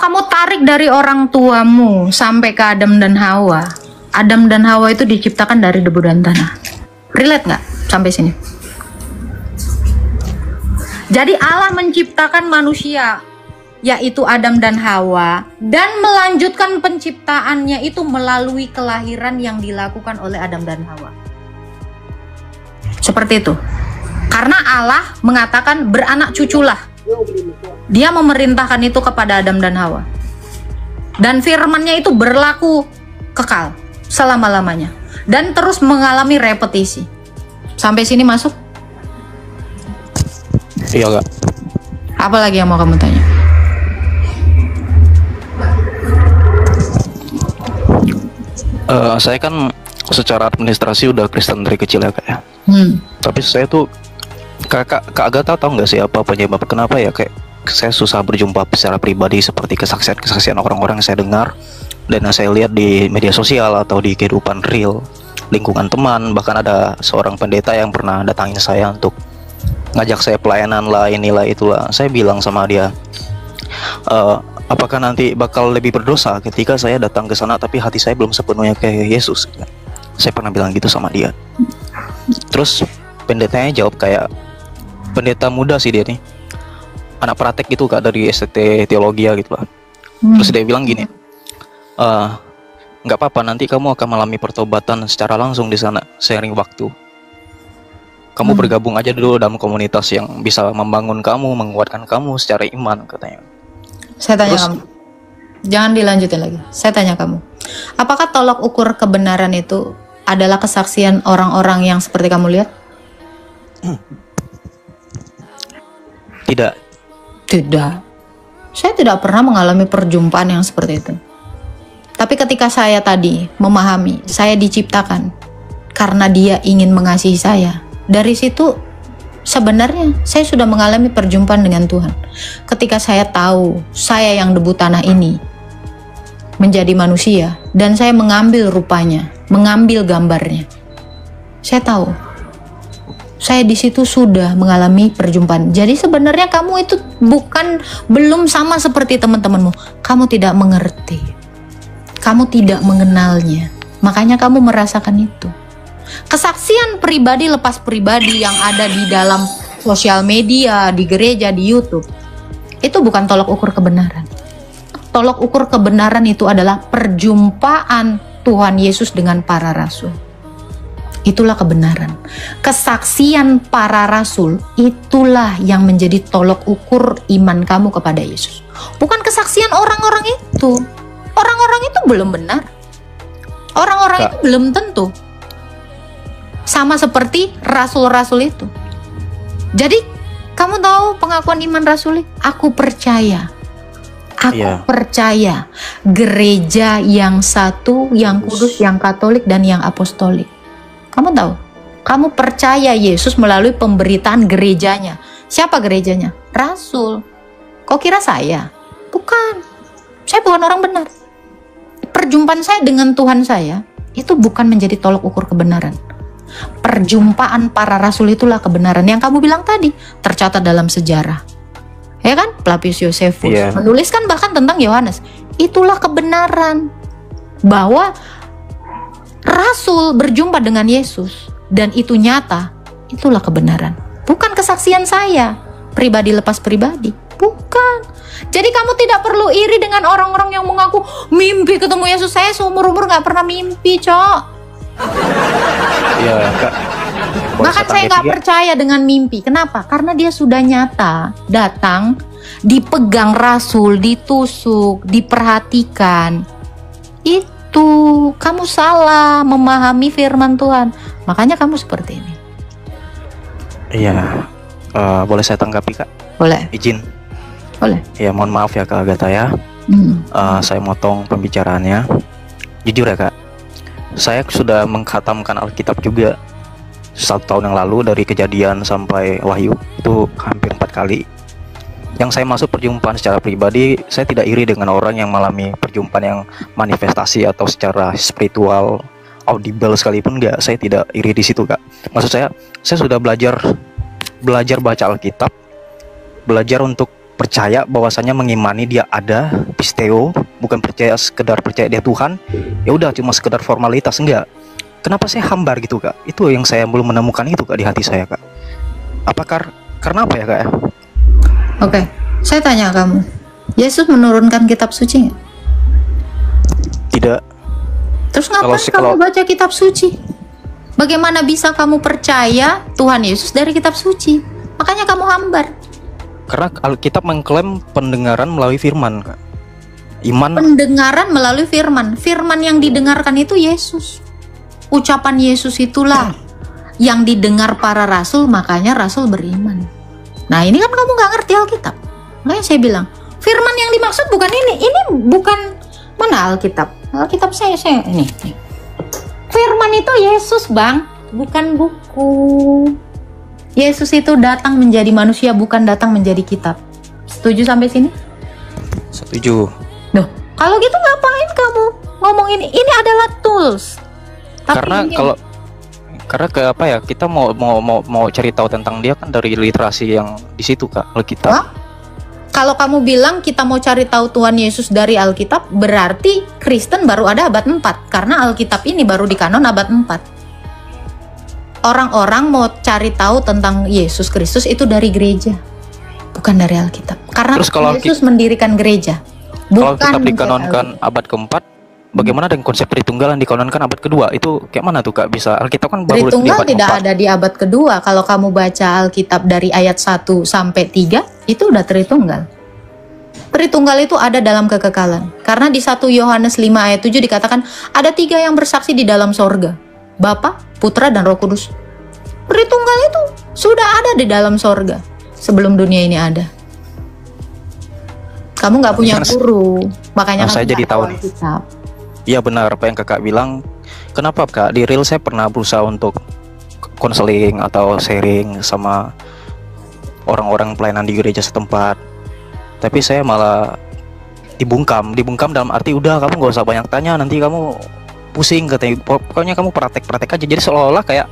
kamu tarik dari orang tuamu sampai ke Adam dan Hawa. Adam dan Hawa itu diciptakan dari debu dan tanah. Relate nggak sampai sini? Jadi Allah menciptakan manusia, yaitu Adam dan Hawa, dan melanjutkan penciptaannya itu melalui kelahiran yang dilakukan oleh Adam dan Hawa. Seperti itu. Karena Allah mengatakan beranak cuculah. Dia memerintahkan itu kepada Adam dan Hawa. Dan firman-Nya itu berlaku kekal selama-lamanya. Dan terus mengalami repetisi. Sampai sini masuk? Iya, Kak. Apa lagi yang mau kamu tanya? Saya kan secara administrasi udah Kristen dari kecil ya, Kak ya. Tapi saya tuh Kak Agatha tahu nggak sih apa penyebab kenapa ya kayak saya susah berjumpa secara pribadi seperti kesaksian orang-orang yang saya dengar dan yang saya lihat di media sosial atau di kehidupan real lingkungan teman, bahkan ada seorang pendeta yang pernah datangin saya untuk ngajak saya pelayanan lah, inilah itulah. Saya bilang sama dia, apakah nanti bakal lebih berdosa ketika saya datang ke sana tapi hati saya belum sepenuhnya kayak Yesus? Saya pernah bilang gitu sama dia. Terus pendetanya jawab kayak pendeta muda sih dia nih, anak praktek gitu Kak, dari STT Teologi gitu lah. Terus dia bilang gini, nggak apa-apa, nanti kamu akan mengalami pertobatan secara langsung di sana seiring waktu. Kamu bergabung aja dulu dalam komunitas yang bisa membangun kamu, menguatkan kamu secara iman, katanya. Saya tanya kamu, jangan dilanjutin lagi. Saya tanya kamu, apakah tolok ukur kebenaran itu adalah kesaksian orang-orang yang seperti kamu lihat? Tidak. Tidak. Saya tidak pernah mengalami perjumpaan yang seperti itu. Tapi ketika saya tadi memahami, saya diciptakan karena Dia ingin mengasihi saya. Dari situ sebenarnya saya sudah mengalami perjumpaan dengan Tuhan. Ketika saya tahu saya yang debu tanah ini menjadi manusia dan saya mengambil rupanya, mengambil gambarnya. Saya tahu saya di situ sudah mengalami perjumpaan. Jadi sebenarnya kamu itu belum sama seperti teman-temanmu. Kamu tidak mengerti. Kamu tidak mengenalnya. Makanya kamu merasakan itu. Kesaksian pribadi lepas pribadi yang ada di dalam sosial media, di gereja, di YouTube, itu bukan tolok ukur kebenaran. Tolok ukur kebenaran itu adalah perjumpaan Tuhan Yesus dengan para rasul. Itulah kebenaran. Kesaksian para rasul itulah yang menjadi tolok ukur iman kamu kepada Yesus. Bukan kesaksian orang-orang itu. Orang-orang itu belum benar. Orang-orang itu belum tentu. Sama seperti rasul-rasul itu. Jadi kamu tahu pengakuan iman rasuli? Aku percaya. Aku percaya gereja yang satu, yang kudus, yang katolik, dan yang apostolik. Kamu tahu? Kamu percaya Yesus melalui pemberitaan gerejanya. Siapa gerejanya? Rasul. Kau kira saya? Bukan. Saya bukan orang benar. Perjumpaan saya dengan Tuhan saya itu bukan menjadi tolok ukur kebenaran. Perjumpaan para rasul itulah kebenaran yang kamu bilang tadi, tercatat dalam sejarah. Ya kan? Flavius Josephus menuliskan bahkan tentang Yohanes. Itulah kebenaran bahwa rasul berjumpa dengan Yesus dan itu nyata. Itulah kebenaran. Bukan kesaksian saya pribadi lepas pribadi. Bukan. Jadi kamu tidak perlu iri dengan orang-orang yang mengaku mimpi ketemu Yesus. Saya seumur-umur gak pernah mimpi, Cok. Iya, Kak. Bahkan saya nggak percaya dengan mimpi. Kenapa? Karena dia sudah nyata, datang, dipegang rasul, ditusuk, diperhatikan. Itu kamu salah memahami firman Tuhan. Makanya kamu seperti ini. Iya. Boleh saya tanggapi, Kak? Boleh. Izin. Boleh. Ya, mohon maaf ya Kak Agatha ya. Saya motong pembicaraannya. Jujur ya Kak, saya sudah mengkhatamkan Alkitab juga 1 tahun yang lalu, dari Kejadian sampai Wahyu itu hampir 4 kali. Yang saya masuk perjumpaan secara pribadi, saya tidak iri dengan orang yang mengalami perjumpaan yang manifestasi atau secara spiritual audible sekalipun, enggak, saya tidak iri di situ Kak. Maksud saya sudah belajar baca Alkitab, belajar untuk percaya bahwasanya mengimani dia ada, pisteo, bukan percaya sekedar percaya dia Tuhan, ya udah cuma sekedar formalitas, enggak. Kenapa saya hambar gitu Kak? Itu yang saya belum menemukan itu Kak di hati saya Kak. Apakah karena apa ya Kak ya? Oke, saya tanya kamu, Yesus menurunkan kitab suci nggak? Tidak. Terus ngapain kamu baca kitab suci? Bagaimana bisa kamu percaya Tuhan Yesus dari kitab suci? Makanya kamu hambar. Karena Alkitab mengklaim pendengaran melalui firman Kak. Iman. Pendengaran melalui firman. Firman yang didengarkan itu Yesus. Ucapan Yesus itulah yang didengar para rasul, makanya rasul beriman. Nah ini kan kamu nggak ngerti Alkitab. Makanya saya bilang, firman yang dimaksud bukan ini. Ini bukan, mana Alkitab? Alkitab saya ini. Firman itu Yesus bang, bukan buku. Yesus itu datang menjadi manusia, bukan datang menjadi kitab. Setuju sampai sini? Setuju. Loh, kalau gitu ngapain kamu ngomong ini? Ini adalah tools. Tapi karena ke apa ya, kita mau cari tahu tentang dia kan dari literasi yang di situ Kak, Alkitab. Hah? Kalau kamu bilang kita mau cari tahu Tuhan Yesus dari Alkitab, berarti Kristen baru ada abad 4 karena Alkitab ini baru di kanon abad 4. Orang-orang mau cari tahu tentang Yesus Kristus itu dari gereja, bukan dari Alkitab. Karena Yesus mendirikan gereja. Kalau Alkitab dikanonkan abad keempat, bagaimana dengan konsep Tritunggal yang dikanonkan abad kedua? Itu kayak mana tuh Kak? Bisa Alkitab kan baru Tritunggal tidak ada di abad kedua. Kalau kamu baca Alkitab dari ayat 1 sampai 3, itu udah Tritunggal. Tritunggal itu ada dalam kekekalan. Karena di 1 Yohanes 5 ayat 7 dikatakan ada 3 yang bersaksi di dalam sorga. Bapa, Putra, dan Roh Kudus. Tritunggal itu sudah ada di dalam sorga sebelum dunia ini ada. Kamu nggak punya guru, makanya saya jadi tahu nih. Iya benar apa yang Kakak bilang. Kenapa Kak? Di real saya pernah berusaha untuk konseling atau sharing sama orang-orang pelayanan di gereja setempat. Tapi saya malah dibungkam dalam arti udah kamu gak usah banyak tanya, nanti kamu pusing katanya. Pokoknya kamu praktek aja. Jadi seolah-olah kayak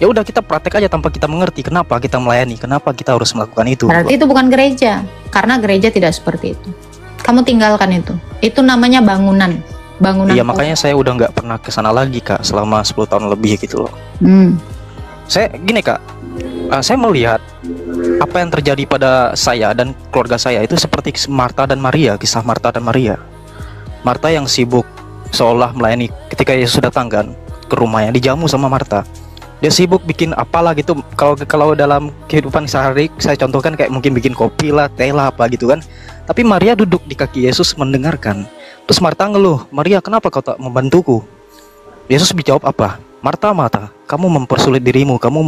ya udah kita praktek aja tanpa kita mengerti kenapa kita melayani, kenapa kita harus melakukan itu. Berarti itu bukan gereja, karena gereja tidak seperti itu. Kamu tinggalkan itu. Itu namanya bangunan. Iya makanya saya udah nggak pernah kesana lagi Kak selama 10 tahun lebih gitu loh. Saya gini Kak, saya melihat apa yang terjadi pada saya dan keluarga saya itu seperti Marta dan Maria, kisah Marta dan Maria. Marta yang sibuk seolah melayani, ketika Yesus datang kan ke rumahnya, dijamu sama Marta. Dia sibuk bikin apalah gitu. Kalau dalam kehidupan sehari saya contohkan kayak mungkin bikin kopi lah, teh lah apa gitu kan. Tapi Maria duduk di kaki Yesus mendengarkan. Terus Marta ngeluh, Maria kenapa kau tak membantuku? Yesus menjawab apa? Marta, kamu mempersulit dirimu, kamu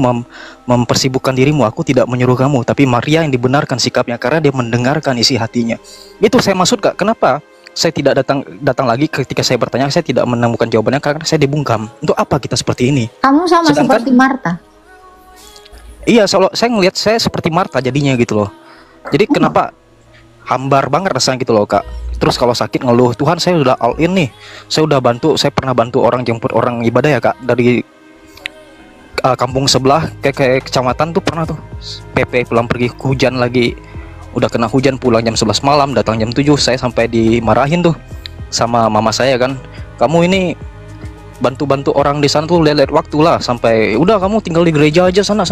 mempersibukkan dirimu. Aku tidak menyuruh kamu, tapi Maria yang dibenarkan sikapnya karena dia mendengarkan isi hatinya. Itu saya maksud Kak. Kenapa saya tidak datang lagi ketika saya bertanya, saya tidak menemukan jawabannya karena saya dibungkam. Untuk apa kita seperti ini? Kamu sama seperti Marta. Iya, saya ngelihat saya seperti Marta jadinya gitu loh. Jadi kenapa hambar banget rasanya gitu loh Kak. Terus kalau sakit ngeluh, Tuhan saya udah all in nih. Saya udah bantu, saya pernah bantu orang jemput orang ibadah ya Kak. Dari kampung sebelah ke kecamatan tuh pernah tuh. PP pulang pergi hujan lagi. Udah kena hujan pulang jam 11 malam, datang jam 7. Saya sampai dimarahin tuh sama mama saya kan. Kamu ini bantu-bantu orang di sana tuh lihat waktu lah, sampai udah kamu tinggal di gereja aja sana.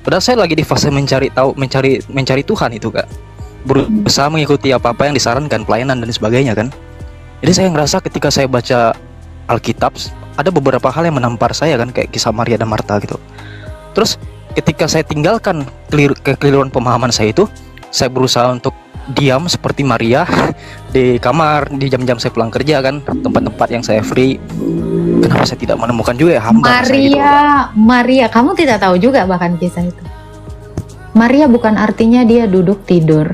Padahal saya lagi di fase mencari Tuhan itu Kak. Berusaha mengikuti apa-apa yang disarankan, pelayanan dan sebagainya kan. Jadi saya ngerasa ketika saya baca Alkitab ada beberapa hal yang menampar saya kan, kayak kisah Maria dan Marta gitu. Terus ketika saya tinggalkan kekeliruan pemahaman saya itu, saya berusaha untuk diam seperti Maria di kamar di jam-jam saya pulang kerja kan, tempat-tempat yang saya free. Kenapa saya tidak menemukan juga ya hamba gitu. Maria, kamu tidak tahu juga bahkan kisah itu. Maria bukan artinya dia duduk tidur.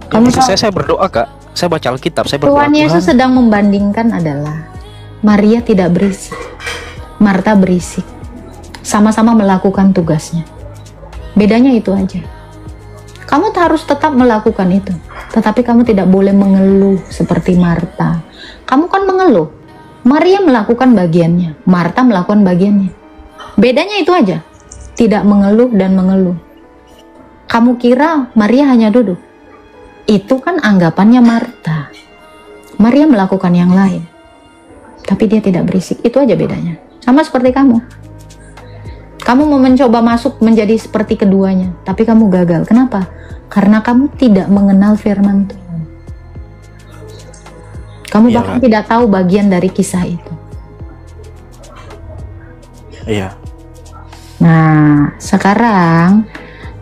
Kamu saya berdoa Kak, saya baca Alkitab, saya berdoa. Tuhan Yesus sedang membandingkan adalah Maria tidak berisik, Marta berisik, sama-sama melakukan tugasnya. Bedanya itu aja. Kamu harus tetap melakukan itu, tetapi kamu tidak boleh mengeluh seperti Marta. Kamu kan mengeluh. Maria melakukan bagiannya, Marta melakukan bagiannya. Bedanya itu aja. Tidak mengeluh dan mengeluh. Kamu kira Maria hanya duduk? Itu kan anggapannya Marta. Maria melakukan yang lain, tapi dia tidak berisik. Itu aja bedanya. Sama seperti kamu. Kamu mau mencoba masuk menjadi seperti keduanya, tapi kamu gagal. Kenapa? Karena kamu tidak mengenal firman Tuhan. Kamu bahkan tidak tahu bagian dari kisah itu. Iya. Nah, sekarang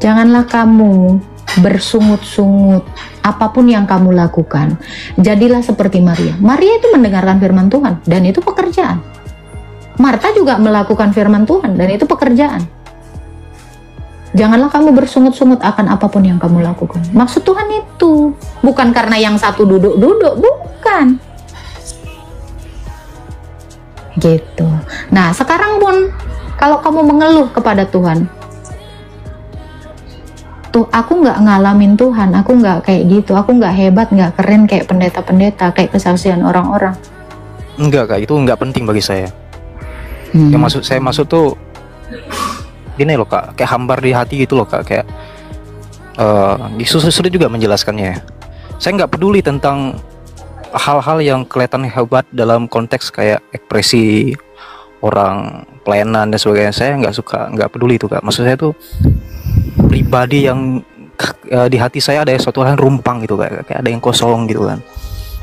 janganlah kamu bersungut-sungut apapun yang kamu lakukan. Jadilah seperti Maria. Maria itu mendengarkan firman Tuhan dan itu pekerjaan. Marta juga melakukan firman Tuhan dan itu pekerjaan. Janganlah kamu bersungut-sungut akan apapun yang kamu lakukan. Maksud Tuhan itu bukan karena yang satu duduk-duduk, bukan. Gitu. Nah, sekarang pun kalau kamu mengeluh kepada Tuhan, tuh aku nggak ngalamin Tuhan, aku nggak kayak gitu, aku nggak hebat, nggak keren kayak pendeta-pendeta, kayak kesaksian orang-orang. Enggak Kak, itu nggak penting bagi saya. Yang saya maksud tuh gini loh Kak, kayak hambar di hati gitu loh Kak, kayak Yesus sudah juga menjelaskannya. Saya nggak peduli tentang hal-hal yang kelihatan hebat dalam konteks kayak ekspresi orang, pelayanan dan sebagainya. Saya nggak peduli itu Kak. Maksud saya tuh pribadi yang di hati saya ada suatu hal yang rumpang gitu kayak ada yang kosong gitu kan.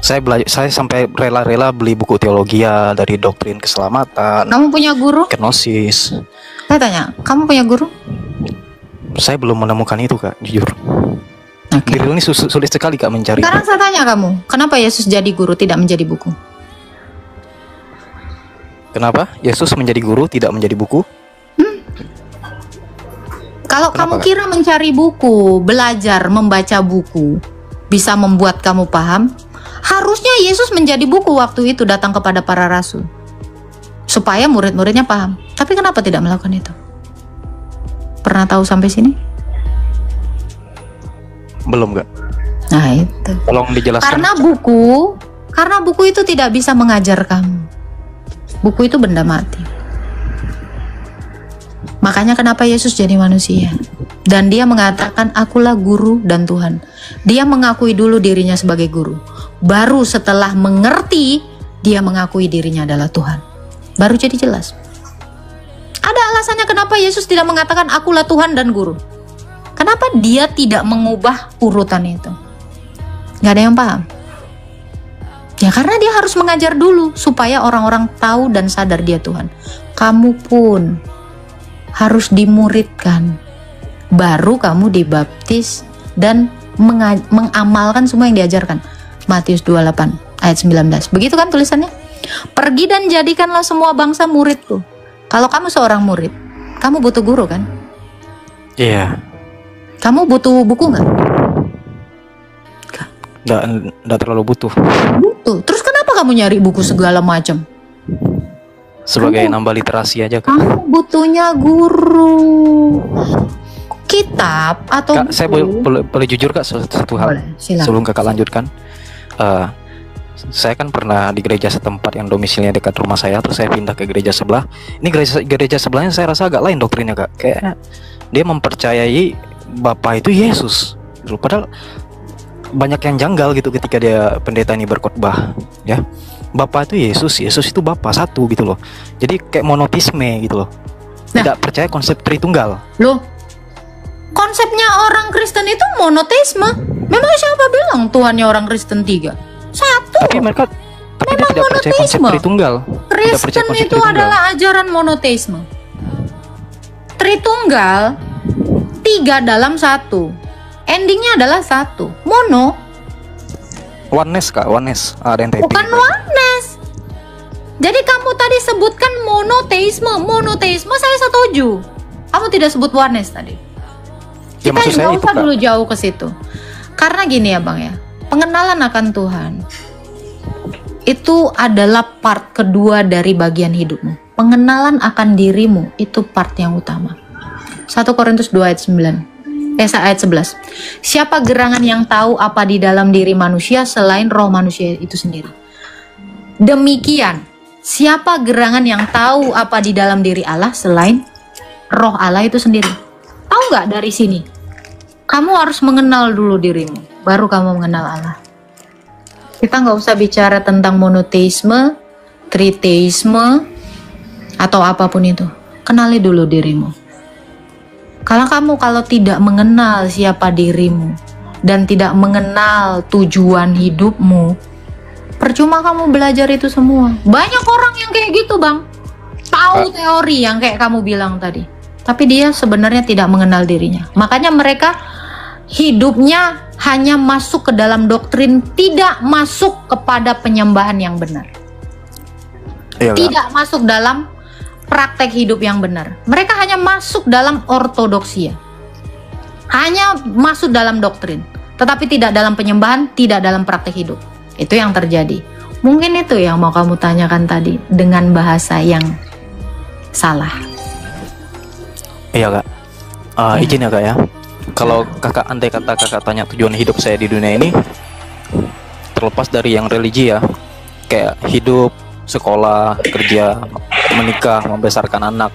Saya sampai rela-rela beli buku teologia dari doktrin keselamatan. Kamu punya guru? Kenosis. Saya tanya, kamu punya guru? Saya belum menemukan itu Kak, jujur. Okay. Diri ini sulit sekali Kak mencari. Sekarang saya tanya kamu, kenapa Yesus jadi guru tidak menjadi buku? Kenapa Yesus menjadi guru tidak menjadi buku? Kalau kamu kira mencari buku, belajar membaca buku bisa membuat kamu paham, harusnya Yesus menjadi buku waktu itu datang kepada para rasul supaya murid-muridnya paham. Tapi kenapa tidak melakukan itu? Pernah tahu sampai sini? Belum Kak. Nah itu. Tolong dijelaskan. Karena buku itu tidak bisa mengajar kamu. Buku itu benda mati. Makanya kenapa Yesus jadi manusia. Dan dia mengatakan akulah guru dan Tuhan. Dia mengakui dulu dirinya sebagai guru. Baru setelah mengerti, dia mengakui dirinya adalah Tuhan. Baru jadi jelas. Ada alasannya kenapa Yesus tidak mengatakan akulah Tuhan dan guru. Kenapa dia tidak mengubah urutan itu? Gak ada yang paham. Ya karena dia harus mengajar dulu supaya orang-orang tahu dan sadar dia Tuhan. Kamu pun harus dimuridkan, baru kamu dibaptis dan mengamalkan semua yang diajarkan. Matius 28 ayat 19. Begitu kan tulisannya? Pergi dan jadikanlah semua bangsa muridku. Kalau kamu seorang murid, kamu butuh guru kan? Iya. Kamu butuh buku nggak? Nggak terlalu butuh. Butuh. Terus kenapa kamu nyari buku segala macam? Sebagai nambah literasi aja Kak. Kamu butuhnya guru. Kitab atau Kak, saya boleh jujur Kak satu hal. Boleh, sebelum Kakak lanjutkan. Saya kan pernah di gereja setempat yang domisilinya dekat rumah saya, terus saya pindah ke gereja sebelah. Ini gereja sebelahnya saya rasa agak lain doktrinnya Kak. Kayak dia mempercayai Bapa itu Yesus. Padahal banyak yang janggal gitu ketika dia pendeta ini berkhotbah, ya. Bapa itu Yesus, Yesus itu Bapa satu gitu loh. Jadi kayak monotisme gitu loh. Tidak percaya konsep Tritunggal. Loh, konsepnya orang Kristen itu monoteisme. Memang siapa bilang Tuhannya orang Kristen 3? Satu. Tapi mereka tidak percaya konsep Tritunggal. Kristen itu adalah ajaran monoteisme. Tritunggal 3 dalam 1. Endingnya adalah 1. Mono. Oneness Kak, oneness. Ada yang bukan oneness. Jadi kamu tadi sebutkan monoteisme. Monoteisme saya setuju. Kamu tidak sebut oneness tadi. Ya, Kita nggak usah dulu jauh ke situ. Karena gini ya Bang ya, pengenalan akan Tuhan itu adalah part kedua dari bagian hidupmu. Pengenalan akan dirimu itu part yang utama. 1 Korintus 2 ayat 9. Ayat 11. Siapa gerangan yang tahu apa di dalam diri manusia selain roh manusia itu sendiri? Demikian, siapa gerangan yang tahu apa di dalam diri Allah selain roh Allah itu sendiri? Tahu nggak dari sini? Kamu harus mengenal dulu dirimu, baru kamu mengenal Allah. Kita nggak usah bicara tentang monoteisme, triteisme, atau apapun itu. Kenali dulu dirimu. Kalau tidak mengenal siapa dirimu dan tidak mengenal tujuan hidupmu, percuma kamu belajar itu semua. Banyak orang yang kayak gitu, Bang. Tahu teori yang kayak kamu bilang tadi, tapi dia sebenarnya tidak mengenal dirinya. Makanya mereka hidupnya hanya masuk ke dalam doktrin, tidak masuk kepada penyembahan yang benar. Iya, tidak masuk dalam praktek hidup yang benar. Mereka hanya masuk dalam ortodoksia, hanya masuk dalam doktrin, tetapi tidak dalam penyembahan, tidak dalam praktek hidup. Itu yang terjadi. Mungkin itu yang mau kamu tanyakan tadi dengan bahasa yang salah. Iya, Kak. Izin ya, Kak ya. Kalau kakak, andai kata kakak tanya tujuan hidup saya di dunia ini, terlepas dari yang religi ya, kayak hidup, sekolah, kerja, menikah, membesarkan anak.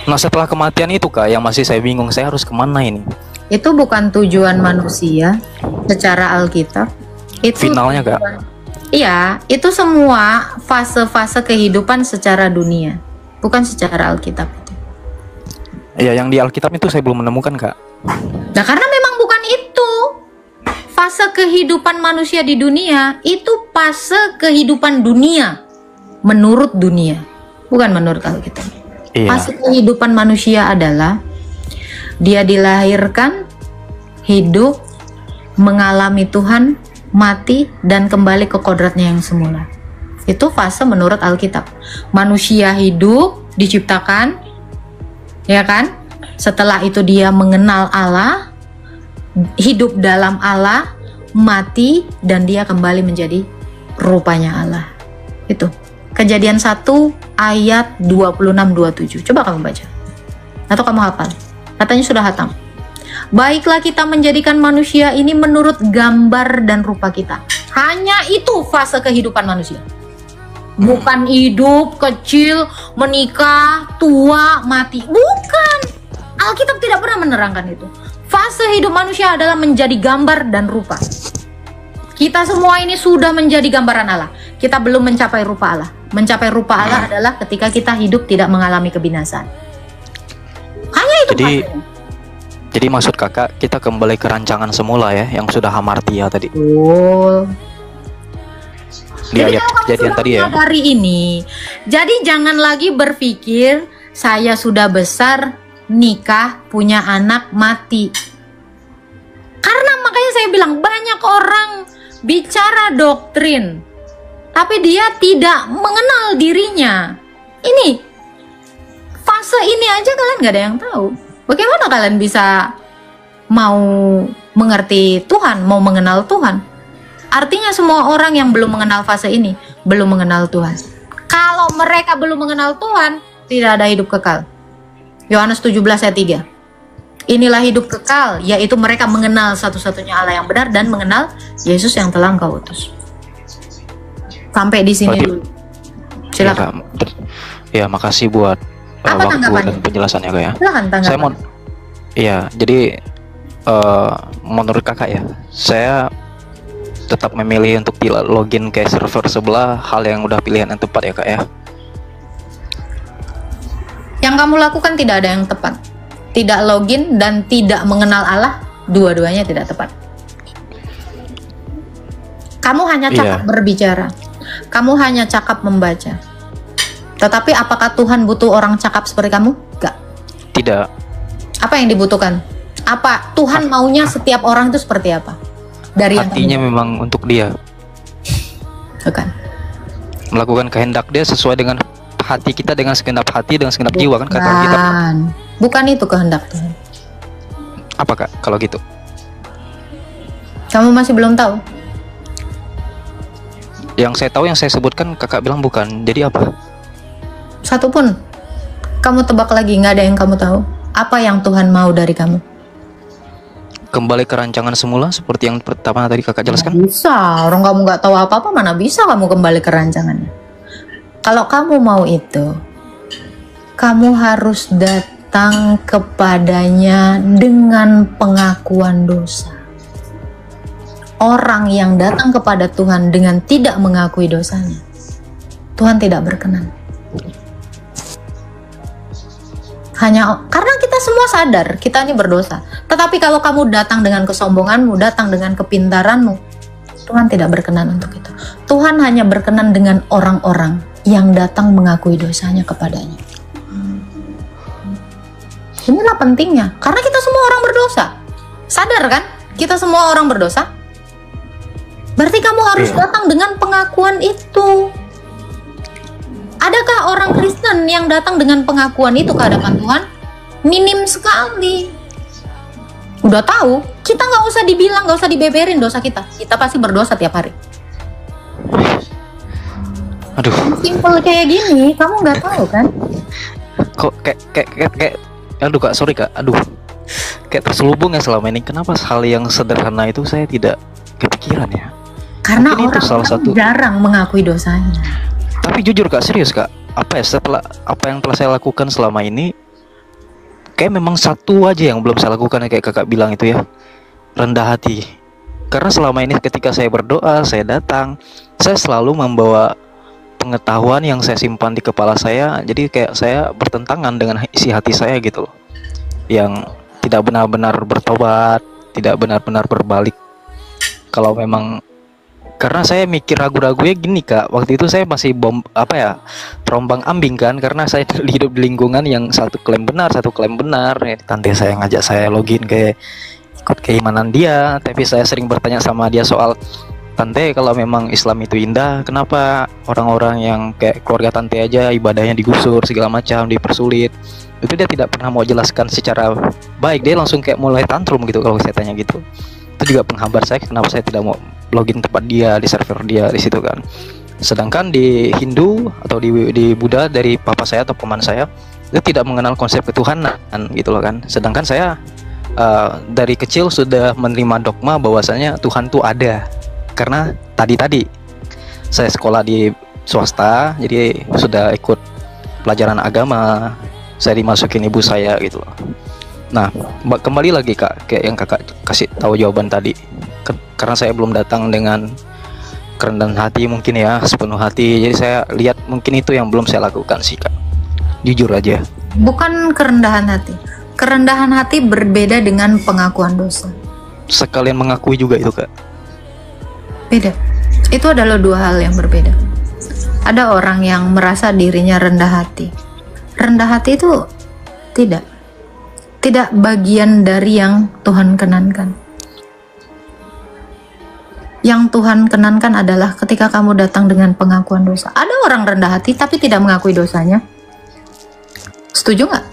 Nah, setelah kematian itu, Kak, yang masih saya bingung, saya harus kemana ini? Itu bukan tujuan manusia secara Alkitab. Itu finalnya, Kak. Iya, itu semua fase-fase kehidupan secara dunia, bukan secara Alkitab. Iya, yang di Alkitab itu saya belum menemukan, Kak. Nah, karena memang bukan itu fase kehidupan manusia di dunia, itu fase kehidupan dunia menurut dunia, bukan menurut Alkitab. Iya. Fase kehidupan manusia adalah dia dilahirkan, hidup, mengalami Tuhan, mati, dan kembali ke kodratnya yang semula. Itu fase menurut Alkitab. Manusia hidup, diciptakan, ya kan? Setelah itu dia mengenal Allah, hidup dalam Allah, mati, dan dia kembali menjadi rupanya Allah. Itu Kejadian 1 ayat 26-27. Coba kamu baca, atau kamu hafal. Katanya sudah hatam. Baiklah kita menjadikan manusia ini menurut gambar dan rupa kita. Hanya itu fase kehidupan manusia. Bukan hidup kecil, menikah, tua, mati. Bukan. Alkitab tidak pernah menerangkan itu. Fase hidup manusia adalah menjadi gambar dan rupa. Kita semua ini sudah menjadi gambaran Allah. Kita belum mencapai rupa Allah. Mencapai rupa Allah adalah ketika kita hidup tidak mengalami kebinasaan. Hanya itu. Jadi maksud kakak, kita kembali ke rancangan semula ya, yang sudah hamartia tadi. Di ayat kejadian tadi ya. Dari ini, jadi jangan lagi berpikir saya sudah besar, nikah, punya anak, mati. Karena makanya saya bilang banyak orang bicara doktrin, tapi dia tidak mengenal dirinya. Ini fase ini aja kalian gak ada yang tahu. Bagaimana kalian bisa mau mengerti Tuhan, mau mengenal Tuhan? Artinya semua orang yang belum mengenal fase ini belum mengenal Tuhan. Kalau mereka belum mengenal Tuhan, tidak ada hidup kekal. Yohanes 17 ayat 3. Inilah hidup kekal, yaitu mereka mengenal satu-satunya Allah yang benar dan mengenal Yesus yang telah Engkau utus. Sampai di sini dulu. Silakan. Ya, makasih buat waktu dan penjelasannya, Kak ya. Silakan tanggapan. Saya mau, ya, jadi menurut kakak ya, saya tetap memilih untuk tidak login ke server sebelah, hal yang udah pilihan yang tepat ya, Kak ya. Yang kamu lakukan tidak ada yang tepat. Tidak login dan tidak mengenal Allah, dua-duanya tidak tepat. Kamu hanya cakap berbicara. Kamu hanya cakap membaca. Tetapi apakah Tuhan butuh orang cakap seperti kamu? Enggak. Tidak. Apa yang dibutuhkan? Apa Tuhan maunya setiap orang itu seperti apa? Dari hatinya memang untuk dia. Bukan. Melakukan kehendak dia sesuai dengan hati kita, dengan segenap hati, dengan segenap jiwa, kan kata kita. Bukan itu kehendak Tuhan. Apa, Kak, kalau gitu? Kamu masih belum tahu? Yang saya tahu, yang saya sebutkan kakak bilang bukan. Jadi apa? Satu pun. Kamu tebak lagi, nggak ada yang kamu tahu. Apa yang Tuhan mau dari kamu? Kembali ke rancangan semula seperti yang pertama tadi kakak jelaskan. Bisa, orang kamu nggak tahu apa-apa, mana bisa kamu kembali ke rancangannya. Kalau kamu mau itu, kamu harus datang kepadanya dengan pengakuan dosa. Orang yang datang kepada Tuhan dengan tidak mengakui dosanya, Tuhan tidak berkenan. Hanya karena kita semua sadar kita ini berdosa. Tetapi kalau kamu datang dengan kesombonganmu, datang dengan kepintaranmu, Tuhan tidak berkenan untuk itu. Tuhan hanya berkenan dengan orang-orang yang datang mengakui dosanya kepadanya. Inilah pentingnya, karena kita semua orang berdosa. Sadar kan? Kita semua orang berdosa. Berarti kamu harus datang dengan pengakuan itu. Adakah orang Kristen yang datang dengan pengakuan itu ke hadapan Tuhan? Minim sekali. Udah tahu, kita nggak usah dibilang, nggak usah dibeberin dosa kita. Kita pasti berdosa tiap hari. Aduh. Simpel kayak gini, kamu nggak tahu kan? Kok kayak aduh Kak, sorry Kak. Aduh. Kayak terselubung ya selama ini. Kenapa hal yang sederhana itu saya tidak kepikiran ya? Karena mungkin orang itu salah satu jarang mengakui dosanya. Tapi jujur Kak, serius Kak, apa ya, setelah apa yang telah saya lakukan selama ini, kayak memang satu aja yang belum saya lakukan, kayak Kakak bilang itu ya, rendah hati. Karena selama ini ketika saya berdoa, saya datang, saya selalu membawa pengetahuan yang saya simpan di kepala saya. Jadi kayak saya bertentangan dengan isi hati saya gitu loh, yang tidak benar-benar bertobat, tidak benar-benar berbalik. Kalau memang, karena saya mikir ragu-ragunya gini Kak, waktu itu saya masih terombang ambing kan, karena saya hidup di lingkungan yang satu klaim benar, ya, tante saya ngajak saya login ke ikut keimanan dia, tapi saya sering bertanya sama dia soal, tante kalau memang Islam itu indah, kenapa orang-orang yang kayak keluarga tante aja ibadahnya digusur segala macam, dipersulit. Itu dia tidak pernah mau jelaskan secara baik, dia langsung kayak mulai tantrum gitu kalau saya tanya gitu. Itu juga penghambat saya kenapa saya tidak mau login tempat dia, di server dia di situ kan. Sedangkan di Hindu atau di Buddha dari papa saya atau paman saya, itu tidak mengenal konsep ketuhanan gitu loh kan. Sedangkan saya dari kecil sudah menerima dogma bahwasanya Tuhan tuh ada. Karena tadi saya sekolah di swasta, jadi sudah ikut pelajaran agama, saya dimasukin ibu saya gitu loh. Nah, kembali lagi Kak, kayak yang Kakak kasih tahu jawaban tadi. Karena saya belum datang dengan kerendahan hati mungkin ya, sepenuh hati. Jadi saya lihat mungkin itu yang belum saya lakukan sih Kak. Jujur aja. Bukan kerendahan hati. Kerendahan hati berbeda dengan pengakuan dosa. Sekalian mengakui juga itu Kak. Beda. Itu adalah dua hal yang berbeda. Ada orang yang merasa dirinya rendah hati. Rendah hati itu tidak bagian dari yang Tuhan kenankan. Yang Tuhan kenankan adalah ketika kamu datang dengan pengakuan dosa. Ada orang rendah hati tapi tidak mengakui dosanya. Setuju nggak?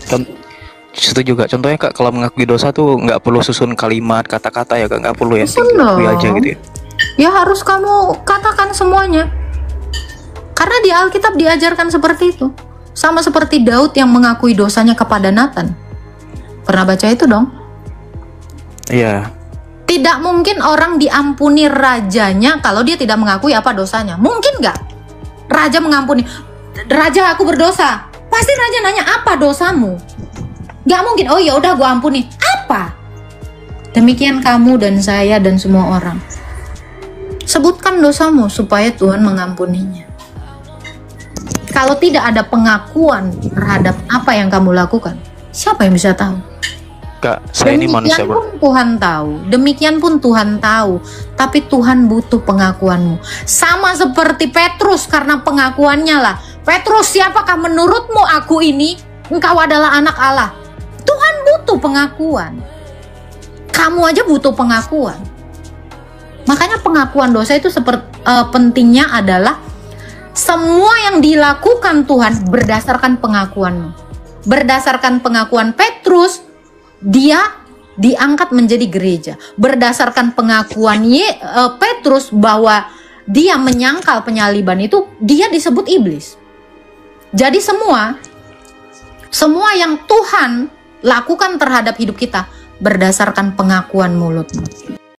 Setuju Kak. Contohnya Kak, kalau mengakui dosa tuh nggak perlu susun kalimat, kata-kata ya Kak, nggak perlu ya. Mengakui aja gitu ya. Ya harus kamu katakan semuanya. Karena di Alkitab diajarkan seperti itu. Sama seperti Daud yang mengakui dosanya kepada Nathan. Pernah baca itu dong? Iya. Tidak mungkin orang diampuni rajanya kalau dia tidak mengakui apa dosanya. Mungkin nggak? Raja mengampuni. Raja, aku berdosa. Pasti raja nanya, apa dosamu? Nggak mungkin. Oh ya udah, gue ampuni. Apa? Demikian kamu dan saya dan semua orang. Sebutkan dosamu supaya Tuhan mengampuninya. Kalau tidak ada pengakuan terhadap apa yang kamu lakukan, siapa yang bisa tahu? Kak, saya ini manusia Demikian pun Tuhan tahu. Tapi Tuhan butuh pengakuanmu. Sama seperti Petrus, karena pengakuannya lah. Petrus, siapakah menurutmu aku ini? Engkau adalah anak Allah. Tuhan butuh pengakuan. Kamu aja butuh pengakuan. Makanya pengakuan dosa itu pentingnya adalah semua yang dilakukan Tuhan berdasarkan pengakuanmu. Berdasarkan pengakuan Petrus, dia diangkat menjadi gereja. Berdasarkan pengakuan Petrus bahwa dia menyangkal penyaliban itu, dia disebut iblis. Jadi semua yang Tuhan lakukan terhadap hidup kita berdasarkan pengakuan mulutmu.